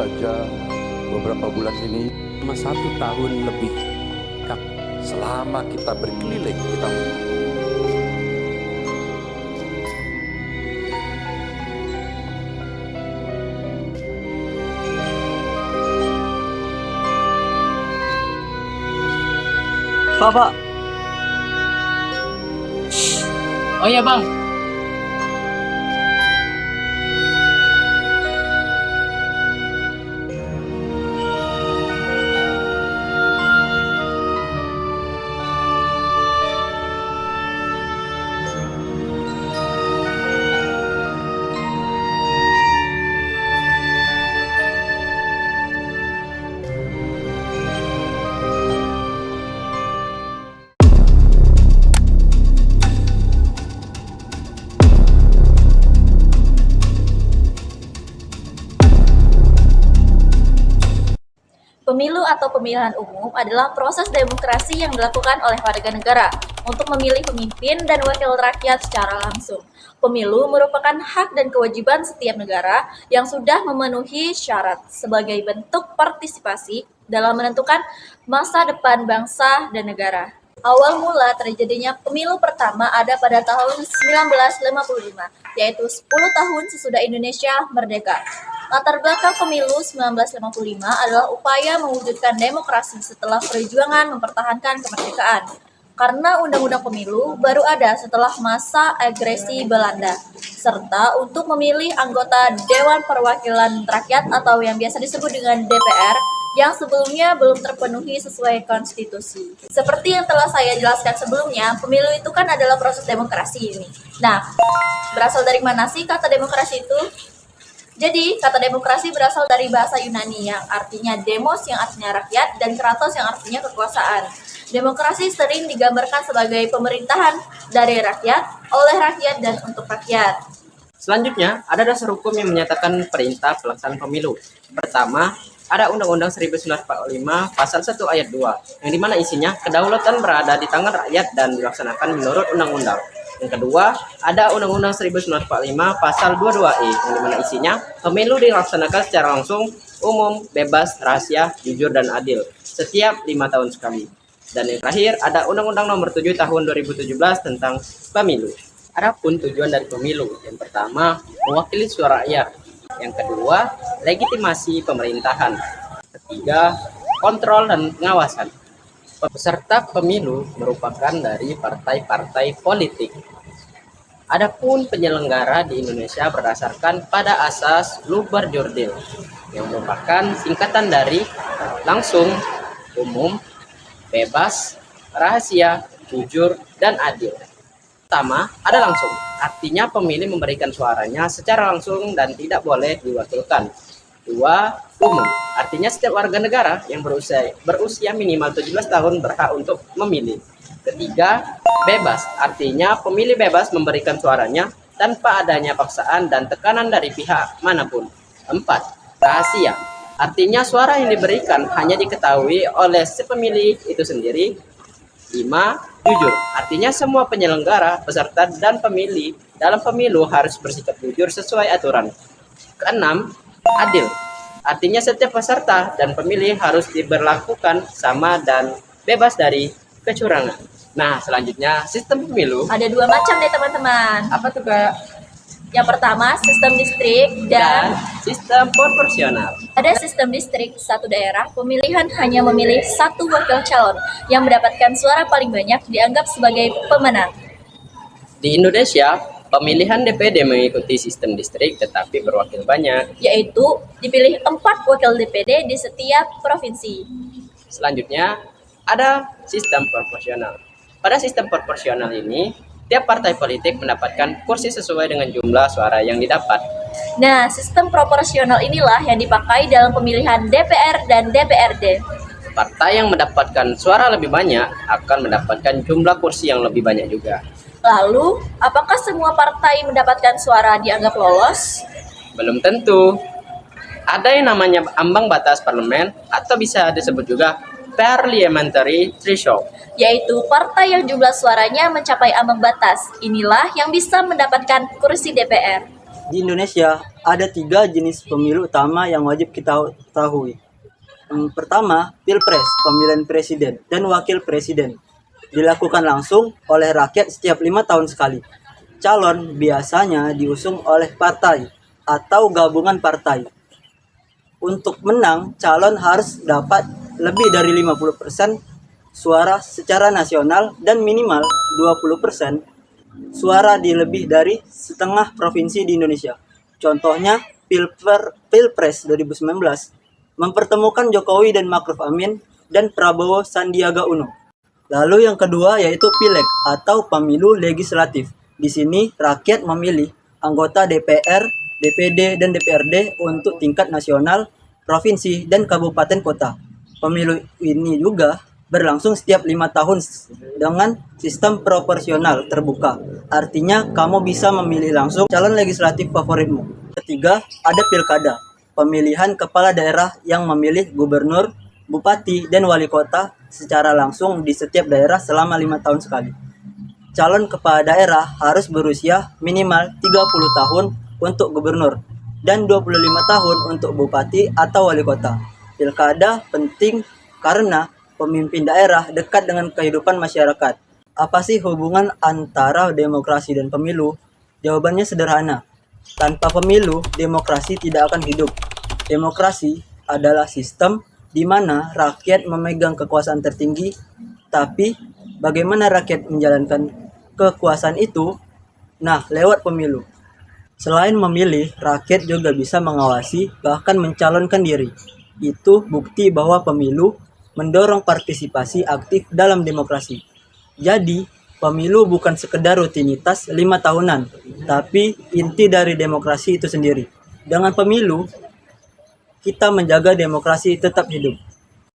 saja beberapa bulan ini, selama 1 tahun lebih. selama kita berkeliling, kita Pak. Oh iya bang. Pemilu atau pemilihan umum adalah proses demokrasi yang dilakukan oleh warga negara untuk memilih pemimpin dan wakil rakyat secara langsung. Pemilu merupakan hak dan kewajiban setiap negara yang sudah memenuhi syarat sebagai bentuk partisipasi dalam menentukan masa depan bangsa dan negara. Awal mula terjadinya pemilu pertama ada pada tahun 1955, yaitu 10 tahun sesudah Indonesia merdeka. Latar belakang pemilu 1955 adalah upaya mewujudkan demokrasi setelah perjuangan mempertahankan kemerdekaan. Karena undang-undang pemilu baru ada setelah masa agresi Belanda, serta untuk memilih anggota Dewan Perwakilan Rakyat atau yang biasa disebut dengan DPR, yang sebelumnya belum terpenuhi sesuai konstitusi. Seperti yang telah saya jelaskan sebelumnya, pemilu itu kan adalah proses demokrasi ini. Nah, berasal dari mana sih kata demokrasi itu? Jadi, kata demokrasi berasal dari bahasa Yunani yang artinya demos yang artinya rakyat dan kratos yang artinya kekuasaan. Demokrasi sering digambarkan sebagai pemerintahan dari rakyat, oleh rakyat, dan untuk rakyat. Selanjutnya, ada dasar hukum yang menyatakan perintah pelaksanaan pemilu. Pertama, ada Undang-Undang 1945 Pasal 1 Ayat 2, yang dimana isinya kedaulatan berada di tangan rakyat dan dilaksanakan menurut undang-undang. Yang kedua, ada Undang-Undang 1945 Pasal 22E, yang dimana isinya pemilu dilaksanakan secara langsung, umum, bebas, rahasia, jujur, dan adil setiap 5 tahun sekali. Dan yang terakhir, ada Undang-Undang Nomor 7 Tahun 2017 tentang pemilu. Adapun tujuan dari pemilu, yang pertama, mewakili suara rakyat. Yang kedua, legitimasi pemerintahan. Ketiga, kontrol dan pengawasan. Peserta pemilu merupakan dari partai-partai politik. Adapun penyelenggara di Indonesia berdasarkan pada asas Lubar-Jurdil, yang merupakan singkatan dari langsung, umum, bebas, rahasia, jujur, dan adil. Pertama, ada langsung. Artinya pemilih memberikan suaranya secara langsung dan tidak boleh diwakilkan. Dua, umum. Artinya setiap warga negara yang berusia minimal 17 tahun berhak untuk memilih. Ketiga, bebas. Artinya pemilih bebas memberikan suaranya tanpa adanya paksaan dan tekanan dari pihak manapun. Empat, rahasia. Artinya suara yang diberikan hanya diketahui oleh si pemilih itu sendiri. 5. Jujur, artinya semua penyelenggara, peserta, dan pemilih dalam pemilu harus bersikap jujur sesuai aturan. Keenam, adil, artinya setiap peserta dan pemilih harus diberlakukan sama dan bebas dari kecurangan. Nah, selanjutnya sistem pemilu. Ada 2 macam deh teman-teman. Apa tuh Kak? Yang pertama, sistem distrik dan sistem proporsional. pada sistem distrik, satu daerah pemilihan hanya memilih satu wakil calon yang mendapatkan suara paling banyak dianggap sebagai pemenang. Di Indonesia, pemilihan DPD mengikuti sistem distrik tetapi berwakil banyak. Yaitu dipilih 4 wakil DPD di setiap provinsi. Selanjutnya, ada sistem proporsional. Pada sistem proporsional ini, tiap partai politik mendapatkan kursi sesuai dengan jumlah suara yang didapat. Nah, sistem proporsional inilah yang dipakai dalam pemilihan DPR dan DPRD. Partai yang mendapatkan suara lebih banyak akan mendapatkan jumlah kursi yang lebih banyak juga. Lalu, apakah semua partai mendapatkan suara dianggap lolos? Belum tentu. Ada yang namanya ambang batas parlemen atau bisa disebut juga parliamentary threshold, Yaitu partai yang jumlah suaranya mencapai ambang batas. Inilah yang bisa mendapatkan kursi DPR. Di Indonesia ada 3 jenis pemilu utama yang wajib kita ketahui. Yang pertama, Pilpres, pemilihan presiden dan wakil presiden. Dilakukan langsung oleh rakyat setiap 5 tahun sekali. Calon biasanya diusung oleh partai atau gabungan partai. Untuk menang, calon harus dapat lebih dari 50% suara secara nasional dan minimal 20% suara di lebih dari setengah provinsi di Indonesia. Contohnya, Pilpres 2019 mempertemukan Jokowi dan Ma'ruf Amin dan Prabowo Sandiaga Uno. Lalu yang kedua yaitu Pileg atau pemilu legislatif. Di sini rakyat memilih anggota DPR, DPD, dan DPRD untuk tingkat nasional, provinsi, dan kabupaten kota. Pemilu ini juga berlangsung setiap 5 tahun dengan sistem proporsional terbuka. Artinya kamu bisa memilih langsung calon legislatif favoritmu. Ketiga, ada pilkada, pemilihan kepala daerah yang memilih gubernur, bupati, dan wali kota secara langsung di setiap daerah selama 5 tahun sekali. Calon kepala daerah harus berusia minimal 30 tahun untuk gubernur dan 25 tahun untuk bupati atau wali kota. Pilkada penting karena pemimpin daerah dekat dengan kehidupan masyarakat. Apa sih hubungan antara demokrasi dan pemilu? Jawabannya sederhana. Tanpa pemilu, demokrasi tidak akan hidup. Demokrasi adalah sistem di mana rakyat memegang kekuasaan tertinggi, tapi bagaimana rakyat menjalankan kekuasaan itu? Nah, lewat pemilu. Selain memilih, rakyat juga bisa mengawasi, bahkan mencalonkan diri. Itu bukti bahwa pemilu mendorong partisipasi aktif dalam demokrasi. Jadi, pemilu bukan sekedar rutinitas 5 tahunan, tapi inti dari demokrasi itu sendiri. Dengan pemilu, kita menjaga demokrasi tetap hidup.